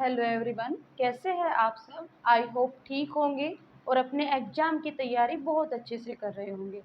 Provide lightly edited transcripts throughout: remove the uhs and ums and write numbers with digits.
Hello everyone, कैसे हैं आप सब। आई होप ठीक होंगे और अपने एग्जाम की तैयारी बहुत अच्छे से कर रहे होंगे।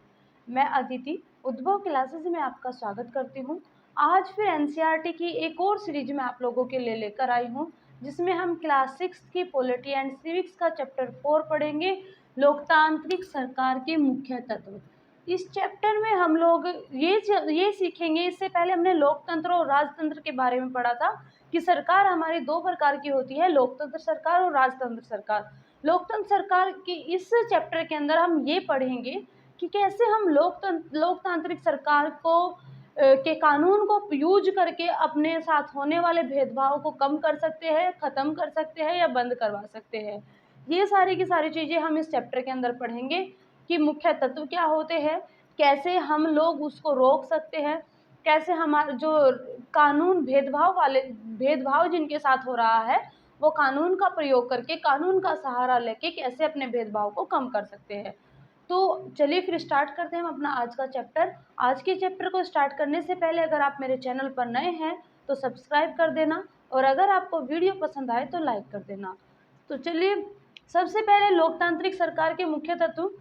मैं अदिति उद्भव क्लासेस में आपका स्वागत करती हूँ। आज फिर एनसीईआरटी की एक और सीरीज में आप लोगों के लिए लेकर आई हूँ, जिसमें हम क्लास 6 की पॉलिटी एंड सिविक्स का चैप्टर 4 पढ़ेंगे, लोकतांत्रिक सरकार के मुख्य तत्व। इस चैप्टर में हम लोग ये सीखेंगे। इससे पहले हमने लोकतंत्र और राजतंत्र के बारे में पढ़ा था कि सरकार हमारी दो प्रकार की होती है, लोकतंत्र सरकार और राजतंत्र सरकार। लोकतंत्र सरकार की इस चैप्टर के अंदर हम ये पढ़ेंगे कि कैसे हम लोकतांत्रिक सरकार को के कानून को यूज करके अपने साथ होने वाले भेदभाव को कम कर सकते हैं, ख़त्म कर सकते हैं या बंद करवा सकते हैं। ये सारी की सारी चीज़ें हम इस चैप्टर के अंदर पढ़ेंगे कि मुख्य तत्व क्या होते हैं, कैसे हम लोग उसको रोक सकते हैं, कैसे हमारा जो कानून भेदभाव जिनके साथ हो रहा है, वो कानून का प्रयोग करके, कानून का सहारा लेके कैसे अपने भेदभाव को कम कर सकते हैं। तो चलिए फिर स्टार्ट करते हैं हम अपना आज का चैप्टर। आज के चैप्टर को स्टार्ट करने से पहले अगर आप मेरे चैनल पर नए हैं तो सब्सक्राइब कर देना, और अगर आपको वीडियो पसंद आए तो लाइक कर देना। तो चलिए, सबसे पहले लोकतांत्रिक सरकार के मुख्य तत्व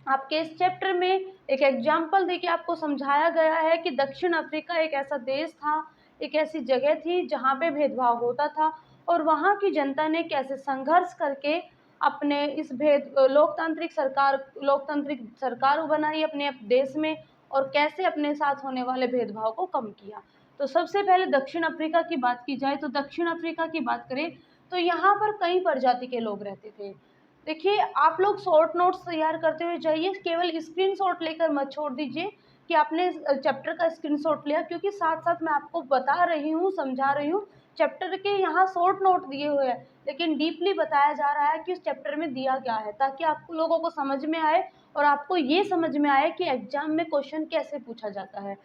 आपके इस चैप्टर में एक एग्जाम्पल देके आपको समझाया गया है कि दक्षिण अफ्रीका एक ऐसा देश था, एक ऐसी जगह थी जहाँ पे भेदभाव होता था, और वहाँ की जनता ने कैसे संघर्ष करके अपने इस लोकतांत्रिक सरकार बनाई अपने देश में, और कैसे अपने साथ होने वाले भेदभाव को कम किया। तो सबसे पहले दक्षिण अफ्रीका की बात की जाए तो दक्षिण अफ्रीका की बात करें तो यहाँ पर कई प्रजाति के लोग रहते थे। देखिए, आप लोग शॉर्ट नोट्स तैयार करते हुए जाइए, केवल स्क्रीनशॉट लेकर मत छोड़ दीजिए कि आपने चैप्टर का स्क्रीनशॉट लिया, क्योंकि साथ साथ मैं आपको बता रही हूँ, समझा रही हूँ। चैप्टर के यहाँ शॉर्ट नोट दिए हुए हैं, लेकिन डीपली बताया जा रहा है कि उस चैप्टर में दिया क्या है, ताकि आप लोगों को समझ में आए और आपको ये समझ में आए कि एग्जाम में क्वेश्चन कैसे पूछा जाता है।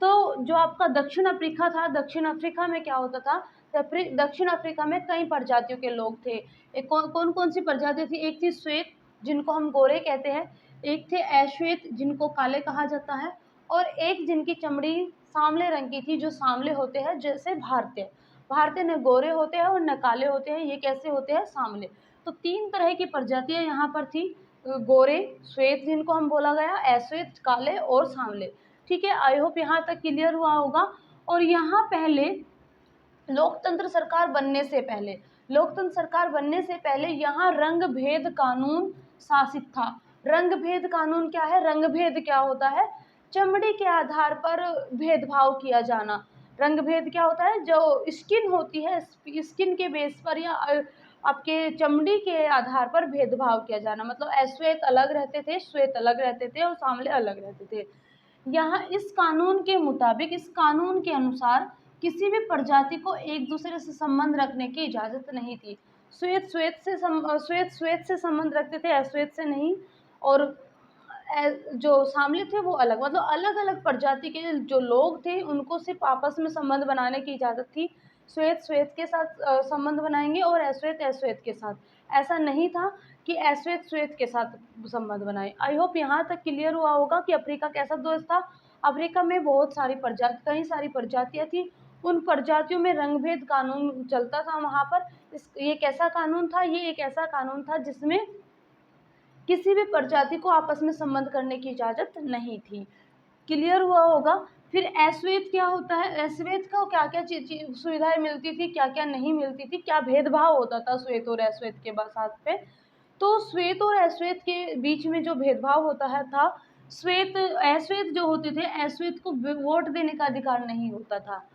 तो जो आपका दक्षिण अफ्रीका था, दक्षिण अफ्रीका में क्या होता था, दक्षिण अफ्रीका में कई प्रजातियों के लोग थे। एक कौन कौन सी प्रजाति थी, एक थी श्वेत जिनको हम गोरे कहते हैं, एक थे अश्वेत जिनको काले कहा जाता है, और एक जिनकी चमड़ी सांवले रंग की थी, जो सांवले होते हैं जैसे भारतीय। भारतीय न गोरे होते हैं और न काले होते हैं, ये कैसे होते हैं, सांवले। तो तीन तरह की प्रजातियां यहाँ पर थी, गोरे, श्वेत जिनको हम बोला गया, अश्वेत, काले और सांवले। ठीक है, आई होप यहाँ तक क्लियर हुआ होगा। और यहाँ पहले लोकतंत्र सरकार बनने से पहले यहाँ रंग भेद कानून शासित था। रंग भेद कानून क्या है, रंग भेद क्या होता है, चमड़ी के आधार पर भेदभाव किया जाना। रंग भेद क्या होता है, जो स्किन होती है, स्किन के बेस पर या आपके चमड़ी के आधार पर भेदभाव किया जाना। मतलब अश्वेत अलग रहते थे, श्वेत अलग रहते थे और सांवले अलग रहते थे। यहाँ इस कानून के मुताबिक, इस कानून के अनुसार किसी भी प्रजाति को एक दूसरे से संबंध रखने की इजाज़त नहीं थी। श्वेत श्वेत से संबंध रखते थे, अश्वेत से नहीं। और जो सांवले थे वो अलग, मतलब अलग अलग प्रजाति के जो लोग थे उनको सिर्फ आपस में संबंध बनाने की इजाज़त थी। श्वेत श्वेत के साथ संबंध बनाएंगे और अश्वेत अश्वेत के साथ। ऐसा नहीं था कि अश्वेत श्वेत के साथ संबंध बनाए। आई होप यहाँ तक क्लियर हुआ होगा कि अफ्रीका कैसा देश था। अफ्रीका में कई सारी प्रजातियाँ थी। उन प्रजातियों में रंगभेद कानून चलता था वहाँ पर। ये कैसा कानून था, ये एक ऐसा कानून था जिसमें किसी भी प्रजाति को आपस में संबंध करने की इजाज़त नहीं थी। क्लियर हुआ होगा। फिर अश्वेत क्या होता है, अश्वेत को क्या क्या सुविधाएं मिलती थी, क्या क्या नहीं मिलती थी, क्या भेदभाव होता था श्वेत और अश्वेत के साथ पे। तो श्वेत और अश्वेत के बीच में जो भेदभाव होता है था, अश्वेत जो होते थे, अश्वेत को वोट देने का अधिकार नहीं होता था।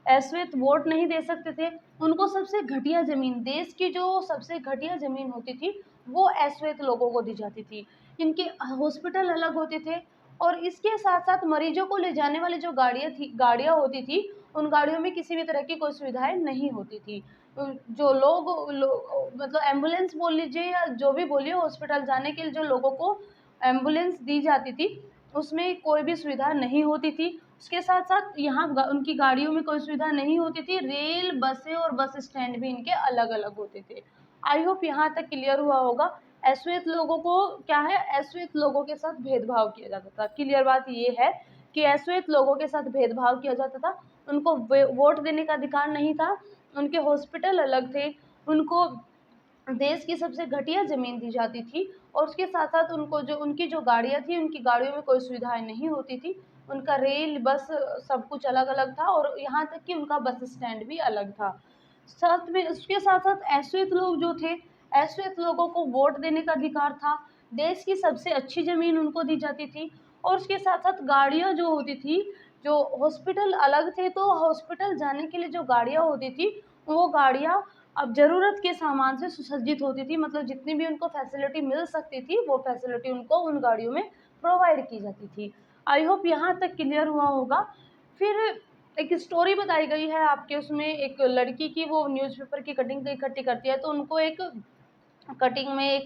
अश्वेत वोट नहीं दे सकते थे। उनको सबसे घटिया ज़मीन, देश की जो सबसे घटिया ज़मीन होती थी वो अश्वेत लोगों को दी जाती थी। इनके हॉस्पिटल अलग होते थे, और इसके साथ साथ मरीजों को ले जाने वाली जो गाड़ियाँ होती थी, उन गाड़ियों में किसी भी तरह की कोई सुविधाएं नहीं होती थी। जो मतलब एम्बुलेंस बोल लीजिए या जो भी बोलिए, हॉस्पिटल जाने के लिए जो लोगों को एम्बुलेंस दी जाती थी, उसमें कोई भी सुविधा नहीं होती थी। उसके साथ साथ यहाँ उनकी गाड़ियों में कोई सुविधा नहीं होती थी। रेल, बसें और बस स्टैंड भी इनके अलग अलग होते थे। आई होप यहाँ तक क्लियर हुआ होगा। अश्वेत लोगों को क्या है, अश्वेत लोगों के साथ भेदभाव किया जाता था। क्लियर बात ये है कि अश्वेत लोगों के साथ भेदभाव किया जाता था। उनको वोट देने का अधिकार नहीं था। उनके हॉस्पिटल अलग थे, उनको देश की सबसे घटिया ज़मीन दी जाती थी, और उसके साथ-साथ उनको जो उनकी जो गाड़ियाँ थी, उनकी गाड़ियों में कोई सुविधाएँ नहीं होती थी। उनका रेल, बस सब कुछ अलग-अलग था, और यहाँ तक कि उनका बस स्टैंड भी अलग था। साथ में उसके साथ-साथ अश्वेत लोग जो थे, अश्वेत लोगों को वोट देने का अधिकार था। देश की सबसे अच्छी ज़मीन उनको दी जाती थी, और उसके साथ-साथ गाड़ियाँ जो होती थी, जो हॉस्पिटल अलग थे, तो हॉस्पिटल जाने के लिए जो गाड़ियाँ होती थी, वो गाड़ियाँ अब ज़रूरत के सामान से सुसज्जित होती थी, मतलब जितनी भी उनको फैसिलिटी मिल सकती थी, वो फैसिलिटी उनको उन गाड़ियों में प्रोवाइड की जाती थी। आई होप यहाँ तक क्लियर हुआ होगा। फिर एक स्टोरी बताई गई है आपके उसमें, एक लड़की की, वो न्यूज़पेपर की कटिंग इकट्ठी करती है, तो उनको एक कटिंग में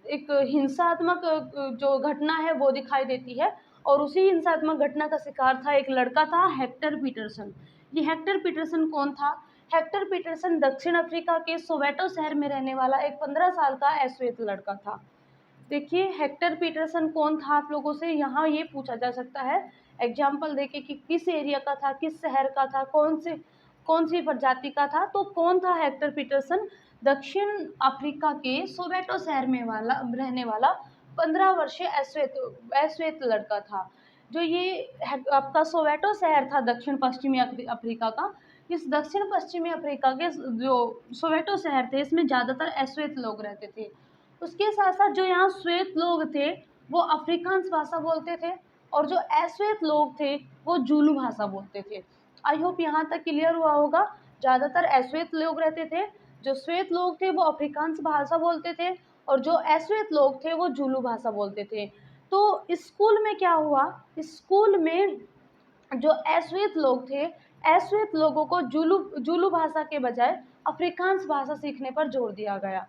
एक हिंसात्मक जो घटना है वो दिखाई देती है, और उसी हिंसात्मक घटना का शिकार था एक लड़का था, हेक्टर पीटरसन। ये हेक्टर पीटरसन कौन था? हेक्टर पीटरसन दक्षिण अफ्रीका के सोवेटो शहर में रहने वाला एक 15 साल का अश्वेत लड़का था। देखिए, हेक्टर पीटरसन कौन था, आप लोगों से यहाँ ये पूछा जा सकता है एग्जाम्पल देके कि किस एरिया का था, किस शहर का था, कौन सी प्रजाति का था। तो कौन था हेक्टर पीटरसन? दक्षिण अफ्रीका के सोवेटो शहर में रहने वाला 15 वर्षीय अश्वेत लड़का था। जो ये आपका सोवेटो शहर था दक्षिण पश्चिमी अफ्रीका का, इस दक्षिण पश्चिमी अफ्रीका के जो सोवेटो शहर थे, इसमें ज़्यादातर अश्वेत लोग रहते थे। उसके साथ-साथ जो यहाँ श्वेत लोग थे, वो अफ्रीकांस भाषा बोलते थे, और जो अश्वेत लोग थे, वो ज़ूलू भाषा बोलते थे। आई होप यहाँ तक क्लियर हुआ होगा। ज़्यादातर अश्वेत लोग रहते थे, जो श्वेत लोग थे वो अफ्रीकांस भाषा बोलते थे, और जो अश्वेत लोग थे वो ज़ूलू भाषा बोलते थे। तो स्कूल में क्या हुआ, स्कूल में जो अश्वेत लोग थे, अश्वेत लोगों को ज़ूलू ज़ूलू भाषा के बजाय अफ्रीकांस भाषा सीखने पर जोर दिया गया।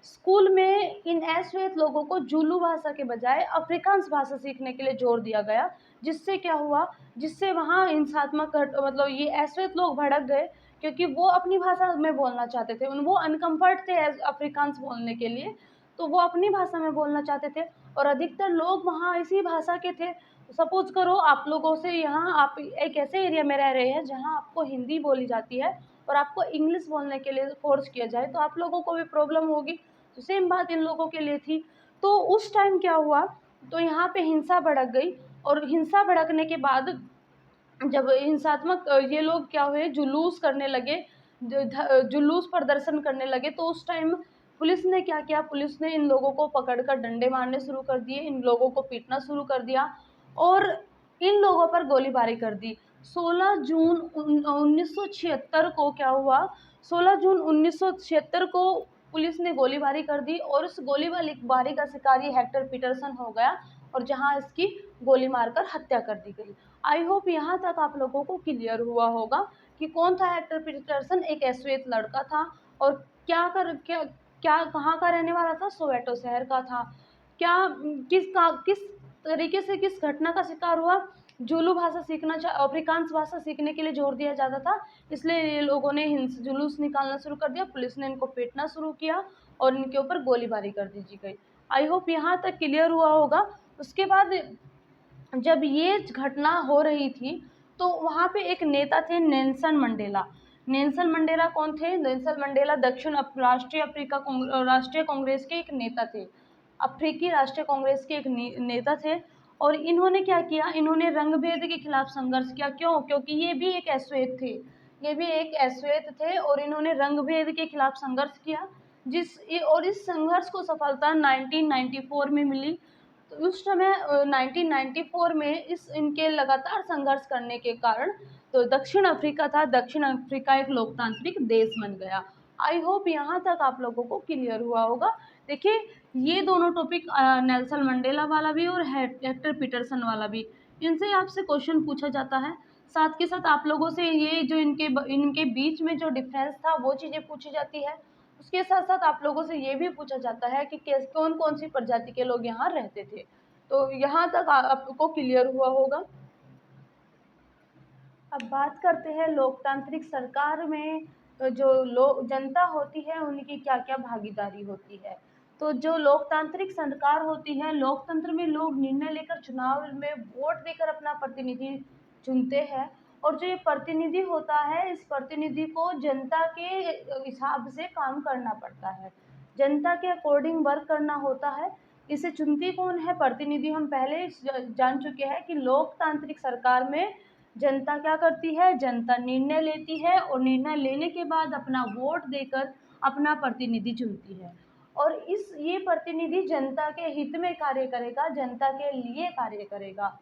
स्कूल में इन अश्वेत लोगों को ज़ूलू भाषा के बजाय अफ्रीकांस भाषा सीखने के लिए जोर दिया गया, जिससे क्या हुआ, जिससे वहाँ हिंसात्मक मतलब ये अश्वेत लोग भड़क गए, क्योंकि वो अपनी भाषा में बोलना चाहते थे, वो अनकम्फर्ट थे अफ्रीकांस बोलने के लिए, तो वो अपनी भाषा में बोलना चाहते थे, और अधिकतर लोग वहाँ इसी भाषा के थे। सपोज करो आप लोगों से, यहाँ आप एक ऐसे एरिया में रह रहे हैं जहाँ आपको हिंदी बोली जाती है, और आपको इंग्लिश बोलने के लिए फ़ोर्स किया जाए, तो आप लोगों को भी प्रॉब्लम होगी। तो सेम बात इन लोगों के लिए थी। तो उस टाइम क्या हुआ, तो यहाँ पे हिंसा भड़क गई, और हिंसा भड़कने के बाद जब हिंसात्मक ये लोग क्या हुए, जुलूस करने लगे, जुलूस प्रदर्शन करने लगे, तो उस टाइम पुलिस ने क्या किया, पुलिस ने इन लोगों को पकड़कर डंडे मारने शुरू कर दिए, इन लोगों को पीटना शुरू कर दिया, और इन लोगों पर गोलीबारी कर दी। 16 जून 1976 को क्या हुआ, 16 जून 1976 को पुलिस ने गोलीबारी कर दी, और उस गोलीबारी का शिकार ये हेक्टर पीटरसन हो गया, और जहां इसकी गोली मारकर हत्या कर दी गई। आई होप यहाँ तक आप लोगों को क्लियर हुआ होगा कि कौन था हेक्टर पीटरसन। एक अश्वेत लड़का था, और क्या कहाँ का रहने वाला था, सोवेटो शहर का था। किस तरीके से किस घटना का शिकार हुआ, ज़ूलू भाषा अफ्रीकांस भाषा सीखने के लिए जोर दिया जाता था, इसलिए ये लोगों ने जुलूस निकालना शुरू कर दिया, पुलिस ने इनको पीटना शुरू किया, और इनके ऊपर गोलीबारी कर दी गई। आई होप यहाँ तक क्लियर हुआ होगा। उसके बाद जब ये घटना हो रही थी, तो वहाँ पे एक नेता थे, नेल्सन मंडेला। नेल्सन मंडेला कौन थे? नेल्सन मंडेला राष्ट्रीय कांग्रेस के एक नेता थे। अफ्रीकी राष्ट्रीय कांग्रेस के एक नेता थे, और इन्होंने क्या किया, इन्होंने रंग-भेद के खिलाफ संघर्ष किया। क्यों? क्योंकि ये भी एक अश्वेत थे। ये भी एक अश्वेत थे, और इन्होंने रंग-भेद के खिलाफ संघर्ष किया, और इस संघर्ष को सफलता 1994 में मिली। तो उस समय 1994 में इनके लगातार संघर्ष करने के कारण तो दक्षिण अफ्रीका एक लोकतांत्रिक देश बन गया। आई होप यहाँ तक आप लोगों को क्लियर हुआ होगा। देखिए, ये दोनों टॉपिक नेल्सन मंडेला वाला भी और हेक्टर पीटरसन वाला भी, इनसे आपसे क्वेश्चन पूछा जाता है। साथ के साथ आप लोगों से ये जो इनके बीच में जो डिफरेंस था वो चीज़ें पूछी जाती है। उसके साथ साथ आप लोगों से ये भी पूछा जाता है कि कौन कौन सी प्रजाति के लोग यहाँ रहते थे। तो यहाँ तक आपको क्लियर हुआ होगा। अब बात करते हैं लोकतांत्रिक सरकार में जो लोग जनता होती है उनकी क्या क्या भागीदारी होती है। तो जो लोकतांत्रिक सरकार होती है, लोकतंत्र में लोग निर्णय लेकर चुनाव में वोट देकर अपना प्रतिनिधि चुनते हैं, और जो ये प्रतिनिधि होता है, इस प्रतिनिधि को जनता के हिसाब से काम करना पड़ता है, जनता के अकॉर्डिंग वर्क करना होता है। इसे चुनती कौन है? प्रतिनिधि। हम पहले जान चुके हैं कि लोकतांत्रिक सरकार में जनता क्या करती है? जनता निर्णय लेती है और निर्णय लेने के बाद अपना वोट देकर अपना प्रतिनिधि चुनती है। और ये प्रतिनिधि जनता के हित में कार्य करेगा, जनता के लिए कार्य करेगा।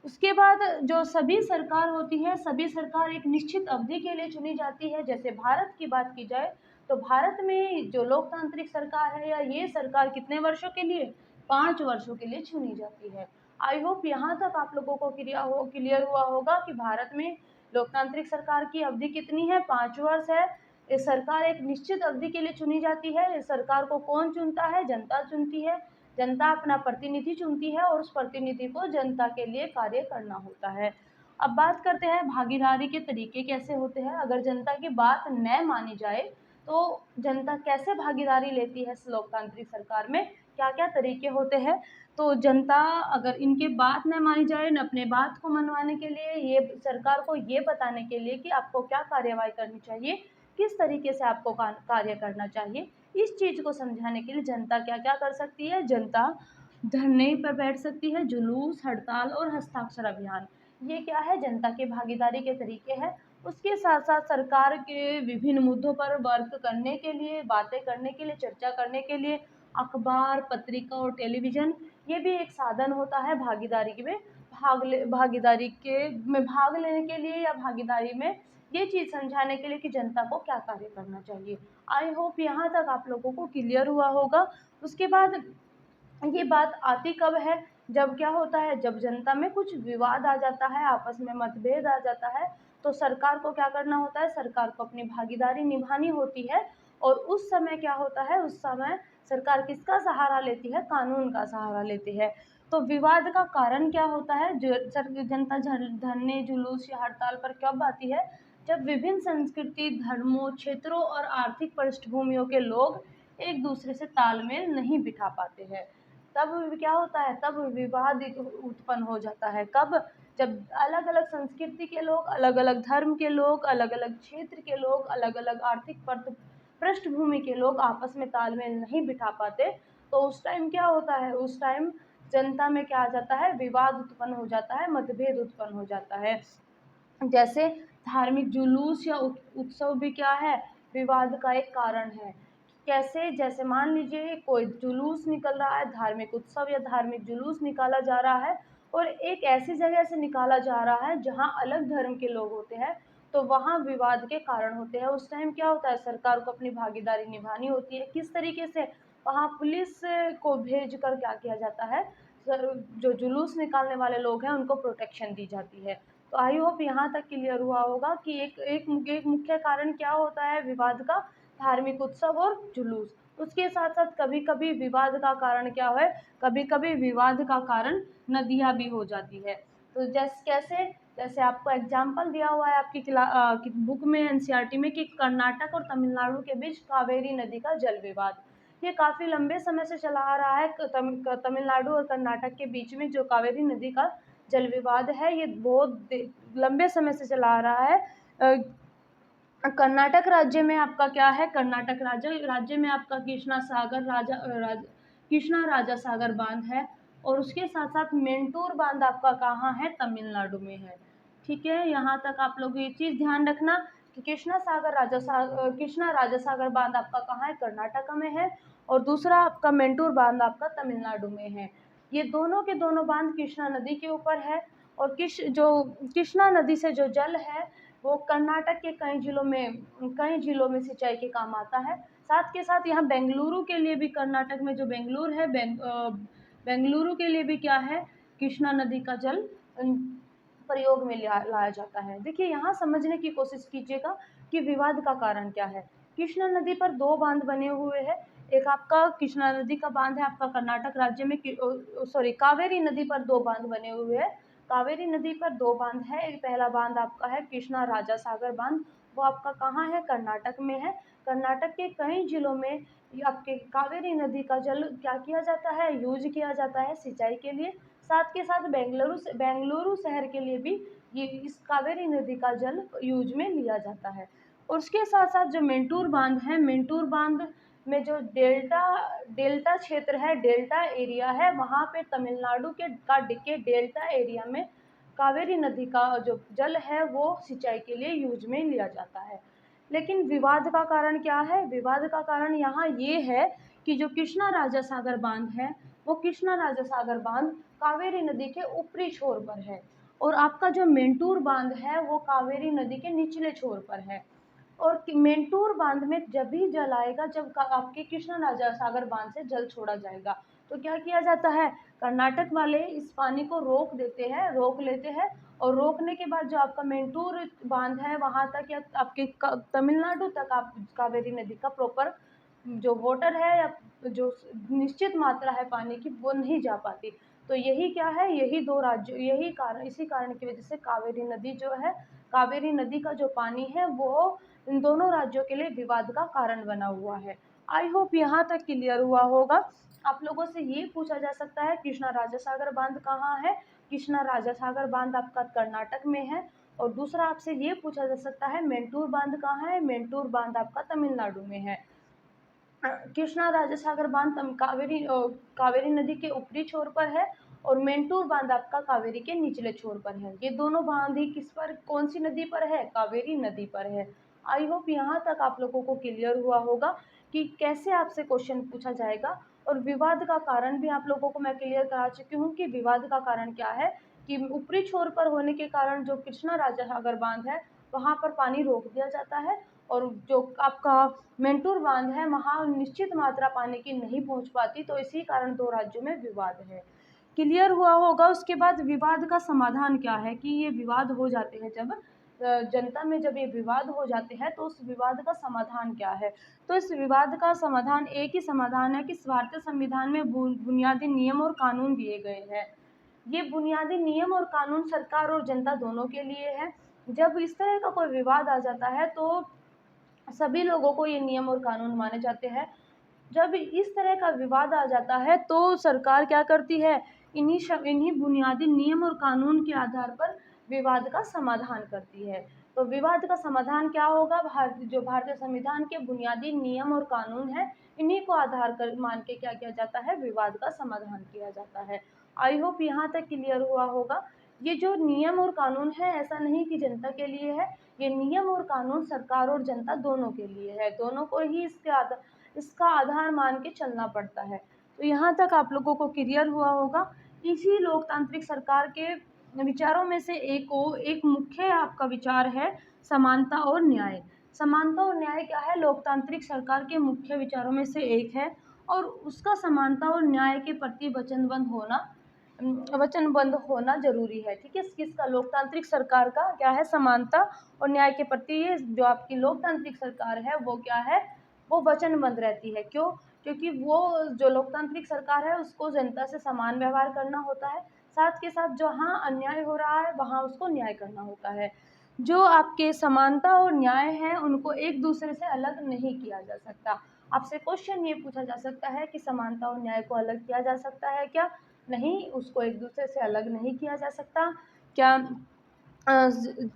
उसके बाद जो सभी सरकार होती है, सभी सरकार एक निश्चित अवधि के लिए चुनी जाती है। जैसे भारत की बात की जाए तो भारत में जो लोकतांत्रिक सरकार है या ये सरकार कितने वर्षों के लिए? 5 वर्षों के लिए चुनी जाती है। आई होप यहाँ तक आप लोगों को क्लियर हुआ होगा कि भारत में लोकतांत्रिक सरकार की अवधि कितनी है? 5 वर्ष है। ये सरकार एक निश्चित अवधि के लिए चुनी जाती है। इस सरकार को कौन चुनता है? जनता चुनती है। जनता अपना प्रतिनिधि चुनती है और उस प्रतिनिधि को जनता के लिए कार्य करना होता है। अब बात करते हैं भागीदारी के तरीके कैसे होते हैं। अगर जनता की बात न मानी जाए तो जनता कैसे भागीदारी लेती है इस लोकतांत्रिक सरकार में, क्या-क्या तरीके होते हैं। तो जनता अगर इनकी बात न मानी जाए, न अपने बात को मनवाने के लिए, ये सरकार को ये बताने के लिए कि आपको क्या कार्यवाही करनी चाहिए, किस तरीके से आपको कार्य करना चाहिए, इस चीज़ को समझाने के लिए जनता क्या-क्या कर सकती है? जनता धरने पर बैठ सकती है, जुलूस, हड़ताल और हस्ताक्षर अभियान। ये क्या है? जनता की भागीदारी के तरीके हैं। उसके साथ-साथ सरकार के विभिन्न मुद्दों पर वर्क करने के लिए, बातें करने के लिए, चर्चा करने के लिए अखबार, पत्रिका और टेलीविज़न ये भी एक साधन होता है भागीदारी में भाग लेने के लिए या भागीदारी में ये चीज़ समझाने के लिए कि जनता को क्या कार्य करना चाहिए। आई होप यहाँ तक आप लोगों को क्लियर हुआ होगा। उसके बाद ये बात आती कब है? जब क्या होता है? जब जनता में कुछ विवाद आ जाता है, आपस में मतभेद आ जाता है, तो सरकार को क्या करना होता है? सरकार को अपनी भागीदारी निभानी होती है और उस समय क्या होता है? उस समय सरकार किसका सहारा लेती है? कानून का सहारा लेती है। तो विवाद का कारण क्या होता है? जनता धरने, जुलूस या हड़ताल पर कब आती है? जब विभिन्न संस्कृति, धर्मों, क्षेत्रों और आर्थिक पृष्ठभूमियों के लोग एक दूसरे से तालमेल नहीं बिठा पाते हैं। तब क्या होता है? तब विवाद उत्पन्न हो जाता है। कब? जब अलग-अलग संस्कृति के लोग, अलग-अलग धर्म के लोग, अलग-अलग क्षेत्र के लोग, अलग-अलग आर्थिक पृष्ठभूमि के लोग आपस में तालमेल नहीं बिठा पाते, तो उस टाइम क्या होता है? उस टाइम जनता में क्या आ जाता है? विवाद उत्पन्न हो जाता है, मतभेद उत्पन्न हो जाता है। जैसे धार्मिक जुलूस या उत्सव भी क्या है? विवाद का एक कारण है। कैसे? जैसे मान लीजिए कोई जुलूस निकल रहा है, धार्मिक उत्सव या धार्मिक जुलूस निकाला जा रहा है और एक ऐसी जगह से निकाला जा रहा है जहाँ अलग धर्म के लोग होते हैं, तो वहाँ विवाद के कारण होते हैं। उस टाइम क्या होता है? सरकार को अपनी भागीदारी निभानी होती है। किस तरीके से? वहाँ पुलिस को भेजकर क्या किया जाता है? जो जुलूस निकालने वाले लोग हैं उनको प्रोटेक्शन दी जाती है। तो आई होप यहाँ तक क्लियर हुआ होगा कि एक मुख्य कारण क्या होता है विवाद का? धार्मिक उत्सव और जुलूस। उसके साथ-साथ कभी-कभी विवाद का कारण क्या है? कभी-कभी विवाद का कारण नदियाँ भी हो जाती है। तो कैसे? जैसे आपको एग्ज़ाम्पल दिया हुआ है आपकी की बुक में एनसीईआरटी में कि कर्नाटक और तमिलनाडु के बीच कावेरी नदी का जल विवाद। ये काफ़ी लंबे समय से चला आ रहा है। तमिलनाडु और कर्नाटक के बीच में जो कावेरी नदी का जल विवाद है, ये बहुत लंबे समय से चला आ रहा है। कर्नाटक राज्य में आपका क्या है? कर्नाटक राज्य में आपका कृष्णा राजा सागर बांध है और उसके साथ-साथ मेंटूर बांध आपका कहाँ है? तमिलनाडु में है। ठीक है? यहाँ तक आप लोग ये चीज़ ध्यान रखना कि कृष्णा राजा सागर बांध आपका कहाँ है? कर्नाटक में है और दूसरा आपका मेंटूर बांध आपका तमिलनाडु में है। ये दोनों के दोनों बांध कृष्णा नदी के ऊपर है और कृष्णा नदी से जो जल है वो कर्नाटक के कई जिलों में सिंचाई के काम आता है। साथ के साथ यहाँ बेंगलुरु के लिए भी कर्नाटक में जो बेंगलुरु है बेंगलुरु के लिए भी क्या है? कृष्णा नदी का जल प्रयोग में लाया जाता है। देखिए यहाँ समझने की कोशिश कीजिएगा कि विवाद का कारण क्या है। कृष्णा नदी पर 2 बांध बने हुए हैं। एक आपका कृष्णा नदी का बांध है आपका कर्नाटक राज्य में कावेरी नदी पर 2 बांध बने हुए हैं। कावेरी नदी पर 2 बांध है। एक पहला बांध आपका है कृष्णा राजा सागर बांध, वो आपका कहाँ है? कर्नाटक में है। कर्नाटक के कई जिलों में ये आपके कावेरी नदी का जल क्या किया जाता है? यूज़ किया जाता है सिंचाई के लिए। साथ के साथ बेंगलुरु शहर के लिए भी ये इस कावेरी नदी का जल यूज में लिया जाता है। और उसके साथ साथ जो मेंटूर बांध है, मेंटूर बांध में जो डेल्टा डेल्टा क्षेत्र है, डेल्टा एरिया है, वहाँ पे तमिलनाडु के डेल्टा एरिया में कावेरी नदी का जो जल है वो सिंचाई के लिए यूज में लिया जाता है। लेकिन विवाद का कारण क्या है? विवाद का कारण यहाँ ये है कि जो कृष्णा राजा सागर बांध है, वो कृष्णा राजा सागर बांध कावेरी नदी के ऊपरी छोर पर है, और आपका जो मेंटूर बांध है वो कावेरी नदी के निचले छोर पर है। और मेंटूर बांध में जब भी जल आएगा जब आपके कृष्णा राजा सागर बांध से जल छोड़ा जाएगा, तो क्या किया जाता है, कर्नाटक वाले इस पानी को रोक देते हैं, रोक लेते हैं, और रोकने के बाद जो आपका मेंटूर बांध है वहाँ तक या आपके तमिलनाडु तक आप कावेरी नदी का प्रॉपर जो वाटर है या जो निश्चित मात्रा है पानी की वो नहीं जा पाती। तो यही क्या है, यही दो राज्यों, यही कारण, इसी कारण की वजह से कावेरी नदी जो है, कावेरी नदी का जो पानी है वो इन दोनों राज्यों के लिए विवाद का कारण बना हुआ है। आई होप यहाँ तक क्लियर हुआ होगा। आप लोगों से ये पूछा जा सकता है कृष्णा राजा सागर बांध कहाँ है? कृष्णा राजा सागर बांध आपका कर्नाटक में है। और दूसरा आपसे ये पूछा जा सकता है मेंटूर बांध कहाँ है? मेंटूर बांध आपका तमिलनाडु में है। कृष्णा राजा सागर बांध कावेरी नदी के ऊपरी छोर पर है, और मेंटूर बांध आपका कावेरी के निचले छोर पर है। ये दोनों बांध ही किस पर, कौन सी नदी पर है? कावेरी नदी पर है। आई होप यहाँ तक आप लोगों को क्लियर हुआ होगा कि कैसे आपसे क्वेश्चन पूछा जाएगा। और विवाद का कारण भी आप लोगों को मैं क्लियर करा चुकी हूँ कि विवाद का कारण क्या है, कि ऊपरी छोर पर होने के कारण जो कृष्णा राजा सागर बांध है वहाँ पर पानी रोक दिया जाता है, और जो आपका मेंटूर बांध है वहाँ निश्चित मात्रा पानी की नहीं पहुँच पाती, तो इसी कारण दो राज्यों में विवाद है। क्लियर हुआ होगा। उसके बाद विवाद का समाधान क्या है, कि ये विवाद हो जाते हैं जब जनता में जब ये विवाद हो जाते हैं तो उस विवाद का समाधान क्या है? तो इस विवाद का समाधान एक ही समाधान है कि भारतीय संविधान में बुनियादी नियम और कानून दिए गए हैं। ये बुनियादी नियम और कानून सरकार और जनता दोनों के लिए है। जब इस तरह का कोई विवाद आ जाता है तो सभी लोगों को ये नियम और कानून माने जाते हैं। जब इस तरह का विवाद आ जाता है तो सरकार क्या करती है, इन्हीं बुनियादी नियम और कानून के आधार पर विवाद का समाधान करती है। तो विवाद का समाधान क्या होगा? जो भारतीय संविधान के बुनियादी नियम और कानून है, इन्हीं को आधार कर मान के क्या किया जाता है, विवाद का समाधान किया जाता है। आई होप यहाँ तक क्लियर हुआ होगा। ये जो नियम और कानून है ऐसा नहीं कि जनता के लिए है, ये नियम और कानून सरकार और जनता दोनों के लिए है, दोनों को ही इसका आधार मान के चलना पड़ता है। तो यहाँ तक आप लोगों को क्लियर हुआ होगा। इसी लोकतांत्रिक सरकार के विचारों में से एक मुख्य आपका विचार है समानता और न्याय। समानता और न्याय क्या है? लोकतांत्रिक सरकार के मुख्य विचारों में से एक है, और उसका समानता और न्याय के प्रति वचनबद्ध होना जरूरी है। ठीक है, किसका? लोकतांत्रिक सरकार का क्या है? समानता और न्याय के प्रति ये जो आपकी लोकतांत्रिक सरकार है वो क्या है? वो वचनबद्ध रहती है। क्यों? क्योंकि वो जो लोकतांत्रिक सरकार है उसको जनता से समान व्यवहार करना होता है, साथ के साथ जहाँ अन्याय हो रहा है वहाँ उसको न्याय करना होता है। जो आपके समानता और न्याय है उनको एक दूसरे से अलग नहीं किया जा सकता। आपसे क्वेश्चन ये पूछा जा सकता है कि समानता और न्याय को अलग किया जा सकता है क्या? नहीं, उसको एक दूसरे से अलग नहीं किया जा सकता। क्या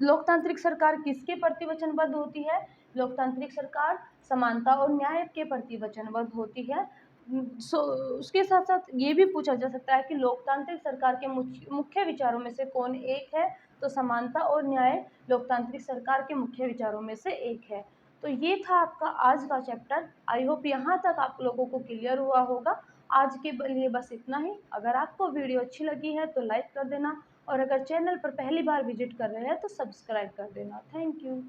लोकतांत्रिक सरकार किसके प्रति वचनबद्ध होती है? लोकतांत्रिक सरकार समानता और न्याय के प्रति वचनबद्ध होती है। उसके साथ साथ ये भी पूछा जा सकता है कि लोकतांत्रिक सरकार के मुख्य विचारों में से कौन एक है? तो समानता और न्याय लोकतांत्रिक सरकार के मुख्य विचारों में से एक है। तो ये था आपका आज का चैप्टर। आई होप यहाँ तक आप लोगों को क्लियर हुआ होगा। आज के लिए बस इतना ही। अगर आपको वीडियो अच्छी लगी है तो लाइक कर देना, और अगर चैनल पर पहली बार विजिट कर रहे हैं तो सब्सक्राइब कर देना। Thank you.